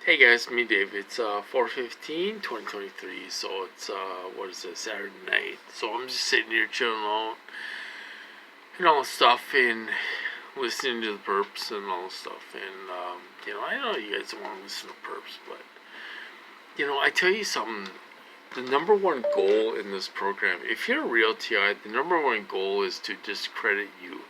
Hey guys, me Dave. It's 4/15/2023, so it's what is it, Saturday night. So I'm just sitting here chilling out and all the stuff and listening to the perps and all the stuff. And I know you guys don't want to listen to perps, but I tell you something. The number one goal in this program, if you're a real TI, the number one goal is to discredit you.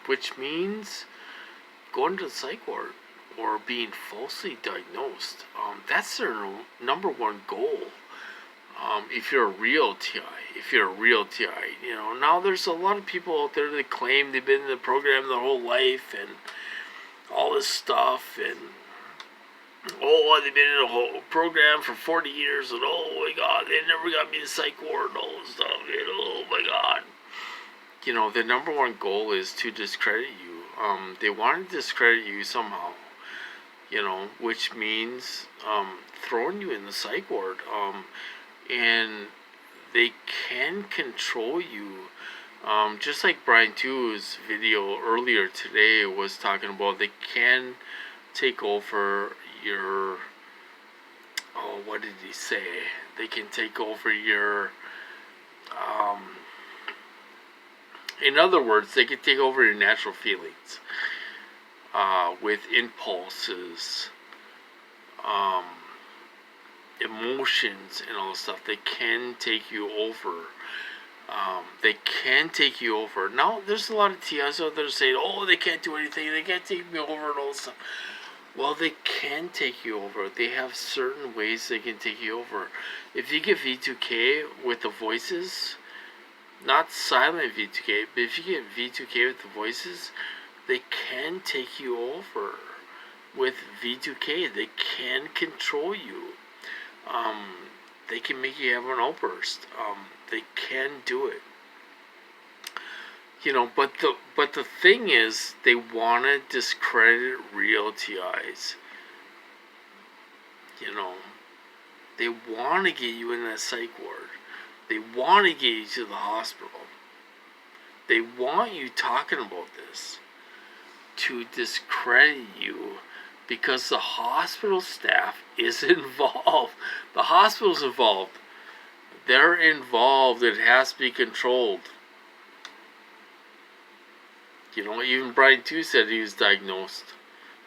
Which means going to the psych ward or being falsely diagnosed. That's their number one goal. If you're a real TI, now there's a lot of people out there that claim they've been in the program their whole life and all this stuff, and they've been in a whole program for 40 years, and oh my God, they never got me in psych ward and all this stuff, and oh my God. The number one goal is to discredit you. They want to discredit you somehow, which means throwing you in the psych ward. And they can control you. Just like Brian 2's video earlier today was talking about, they can take over your, what did he say? They can take over your, in other words, they can take over your natural feelings with impulses, emotions, and all this stuff. They can take you over. Now, there's a lot of TIs out there saying, oh, they can't do anything. They can't take me over and all this stuff. Well, they can take you over. They have certain ways they can take you over. If you get V2K with the voices, not silent V2K, but if you get V2K with the voices, they can take you over with V2K. They can control you. They can make you have an outburst. They can do it. But the thing is, they want to discredit real TIs. They want to get you in that psych ward. They want to get you to the hospital. They want you talking about this to discredit you because the hospital staff is involved. The hospital's involved. They're involved. It has to be controlled. Even Brian 2 said he was diagnosed.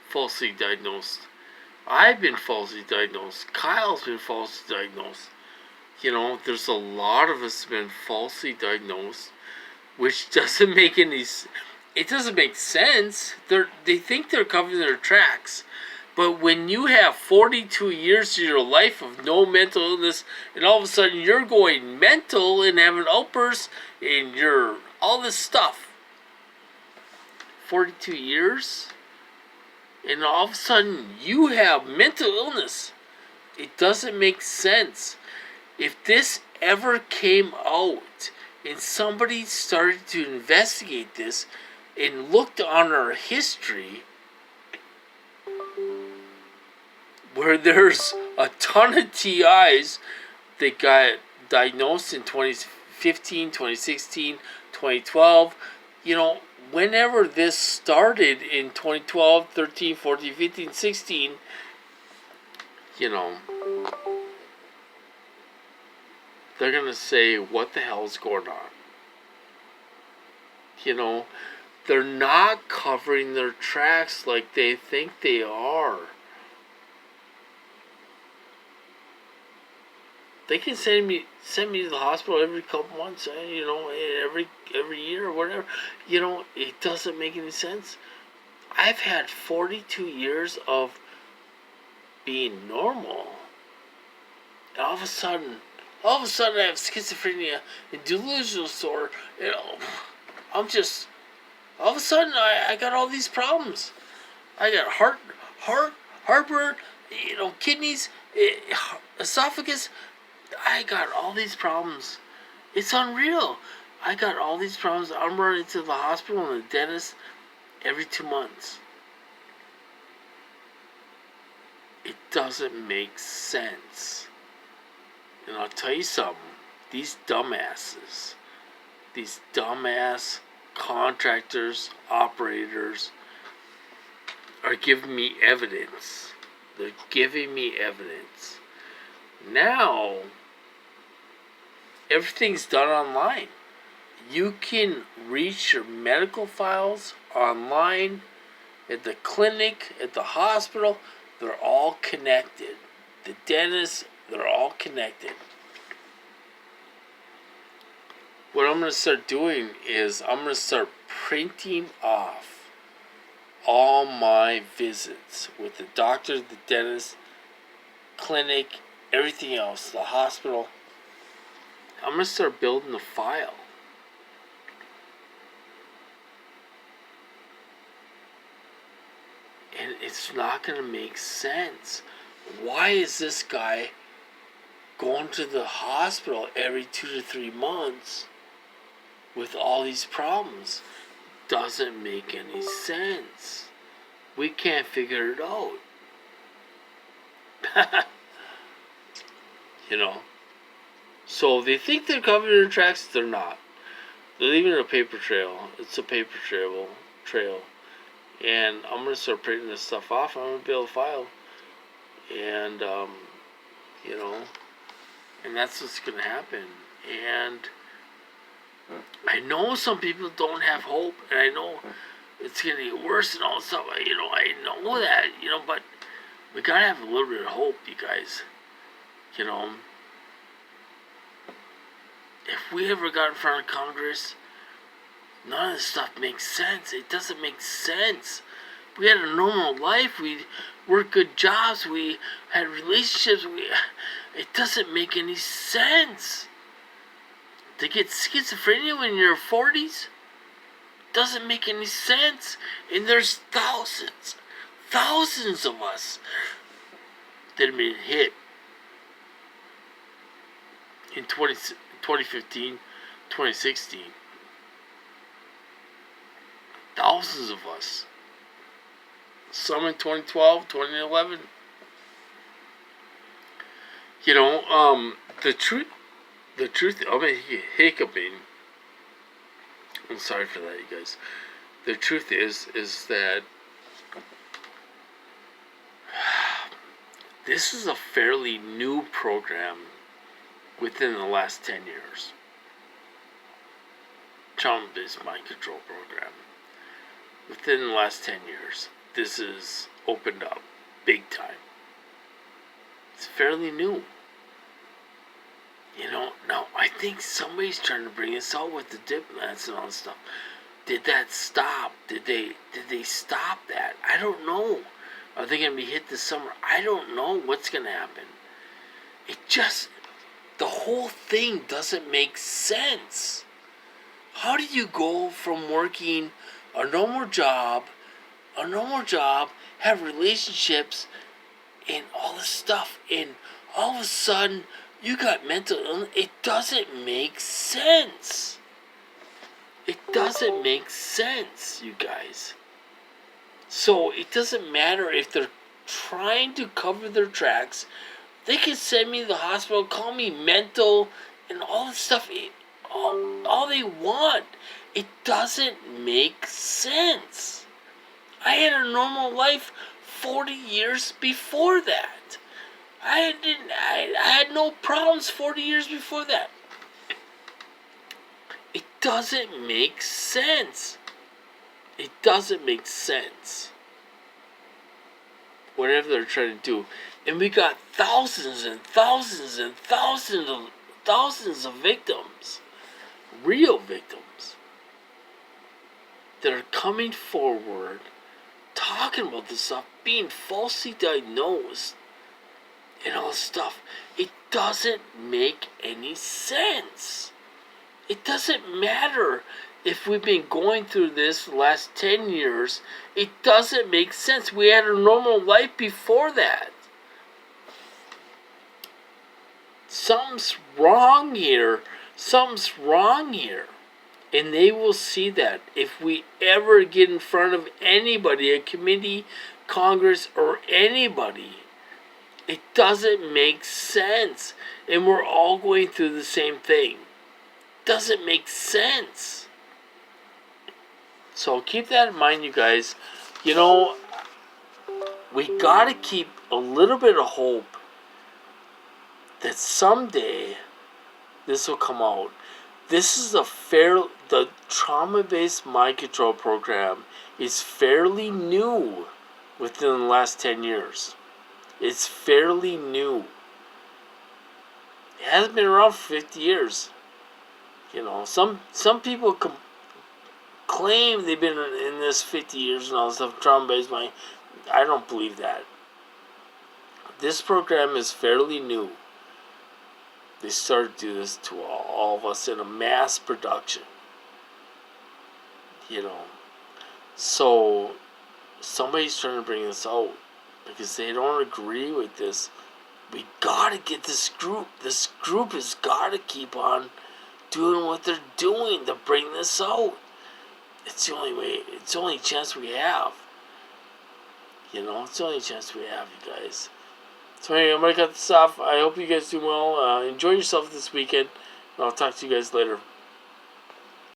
Falsely diagnosed. I've been falsely diagnosed. Kyle's been falsely diagnosed. There's a lot of us been falsely diagnosed, which doesn't make it doesn't make sense. They think they're covering their tracks. But when you have 42 years of your life of no mental illness, and all of a sudden you're going mental and having outbursts, and you're all this stuff. 42 years, and all of a sudden you have mental illness. It doesn't make sense. If this ever came out and somebody started to investigate this and looked on our history, where there's a ton of TIs that got diagnosed in 2015, 2016, 2012, whenever this started in 2012, 13, 14, 15, 16, they're going to say, what the hell's going on? They're not covering their tracks like they think they are. They can send me to the hospital every couple months, every year or whatever. It doesn't make any sense. I've had 42 years of being normal. And all of a sudden I have schizophrenia and delusional disorder. I'm just, all of a sudden I got all these problems. I got heartburn, kidneys, esophagus. I got all these problems. It's unreal. I got all these problems. I'm running to the hospital and the dentist every 2 months. It doesn't make sense. And I'll tell you something. These dumbasses, these dumbass contractors, operators, are giving me evidence. They're giving me evidence. Now, everything's done online. You can reach your medical files online, at the clinic, at the hospital. They're all connected. The dentist, they're all connected. What I'm going to start doing is I'm going to start printing off all my visits with the doctor, the dentist, clinic, everything else, the hospital. I'm going to start building a file. And it's not going to make sense. Why is this guy going to the hospital every 2 to 3 months with all these problems? Doesn't make any sense. We can't figure it out. You know? So they think they're covering their tracks, they're not. They're leaving a paper trail. It's a paper trail. And I'm going to start printing this stuff off. I'm going to build a file. And, you know, and that's what's going to happen. And I know some people don't have hope. And I know it's going to get worse and all this stuff. You know, I know that, you know, but we got to have a little bit of hope, you guys. You know, if we ever got in front of Congress, none of this stuff makes sense. It doesn't make sense. We had a normal life. We worked good jobs. We had relationships. It doesn't make any sense. To get schizophrenia when you're 40s doesn't make any sense. And there's thousands of us that have been hit in 2015, 2016. Thousands of us. Some in 2012, 2011. You know, the truth, I'm hiccuping. I'm sorry for that, you guys. The truth is that this is a fairly new program within the last 10 years. Trump-based mind control program. Within the last 10 years, this is opened up big time. It's fairly new. You know, now I think somebody's trying to bring us out with the diplomats and all this stuff. Did that stop? Did they stop that? I don't know. Are they going to be hit this summer? I don't know what's going to happen. The whole thing doesn't make sense. How do you go from working a normal job, have relationships, and all this stuff, and all of a sudden, you got mental illness? It doesn't make sense. It doesn't make sense, you guys. So, it doesn't matter if they're trying to cover their tracks. They can send me to the hospital, call me mental, and all this stuff, all they want. It doesn't make sense. I had a normal life 40 years before that. I had no problems 40 years before that. It doesn't make sense. It doesn't make sense. Whatever they're trying to do. And we got thousands and thousands and thousands of victims. Real victims. That are coming forward, talking about this stuff, being falsely diagnosed, and all this stuff. It doesn't make any sense. It doesn't matter if we've been going through this the last 10 years. It doesn't make sense. We had a normal life before that. Something's wrong here. And they will see that if we ever get in front of anybody, a committee, Congress, or anybody. It doesn't make sense. And we're all going through the same thing. Doesn't make sense. So keep that in mind, you guys. You know, we gotta keep a little bit of hope that someday this will come out. This is the trauma-based mind control program is fairly new within the last 10 years. It's fairly new. It hasn't been around for 50 years. You know, some people claim they've been in this 50 years and all this stuff, trauma-based mind. I don't believe that. This program is fairly new. They started to do this to all of us in a mass production. You know. So, somebody's trying to bring this out because they don't agree with this. We gotta get this group. This group has gotta keep on doing what they're doing to bring this out. It's the only way. It's the only chance we have. You know, it's the only chance we have, you guys. So anyway, I'm gonna cut this off. I hope you guys do well. Enjoy yourself this weekend. And I'll talk to you guys later.